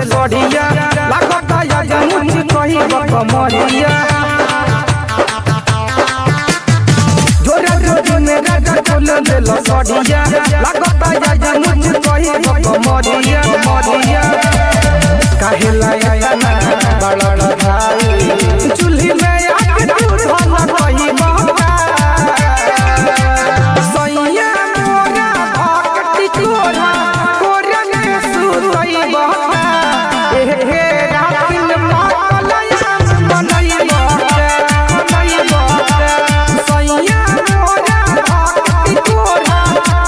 सड़िया लागता या जमुच कही बकमरिया जोरे जोरे में राजा खोल देल सड़िया लागता या जमुच कही बकमरिया मरिया काहे लाया ना बड़ा भाई चूल्ही में आग तू धन कही बका सैया मोरा भक्ति तोरा कोरा में सुतई बका हे रात दिन मालया मनई बका सैया मोरा भक्ति तोरा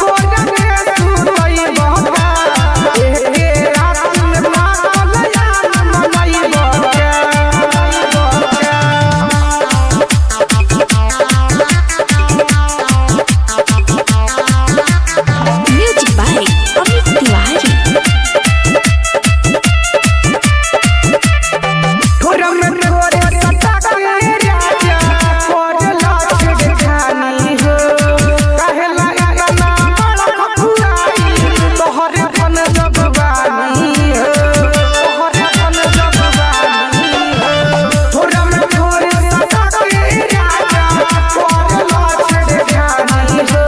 कोरा में सुतई बका हे रात दिन मालया मनई बका Music by Amit Tiwari. थोड़ा में थोड़े सटा के राजा और लाख खानी हो काहे लगा ना बड़ा खुआई तोहरे फन जगवानी हो तोहरे फन जगवानी हो थोड़ा में थोड़े सटा के राजा और लाख खानी हो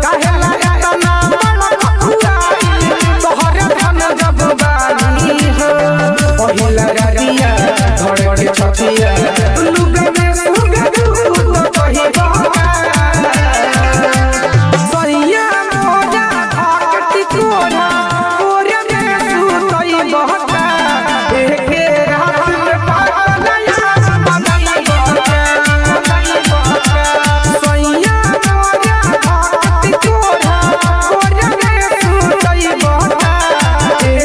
काहे लगा ना बड़ा खुआई तोहरे फन जगवानी हो पहिला रातिया धड़के छतिया लुगा में सुगा दूध कही बका सैया मोरा भक्ति तोरा कोरा में सुतई बका हे रात में पागलया मनई बका सैया मोरा भक्ति तोरा कोरा में सुतई बका हे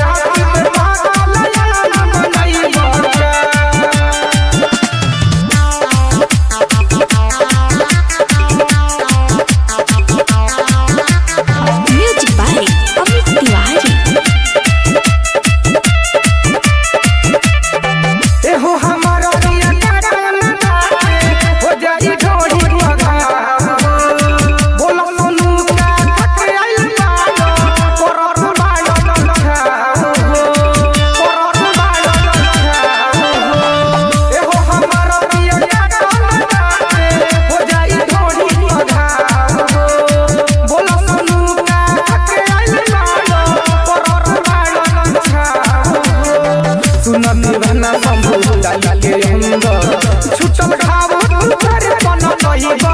रात में पागलया मनई बका Music by Amit Tiwari. एहो हमारा पिया काटन दाते हो जाई ढोड़ी भगा बोलो सोनू का थक आइल बालो कोरर बालो लखा कोरर बालो लखा एहो हमारा पिया काटन दाते हो जाई ढोड़ी भगा बोलो सोनू का थक आइल बालो कोरर बालो लखा सुनत बना संभू डाल के अंदर छुटल खाव तुझे बन नहीं बा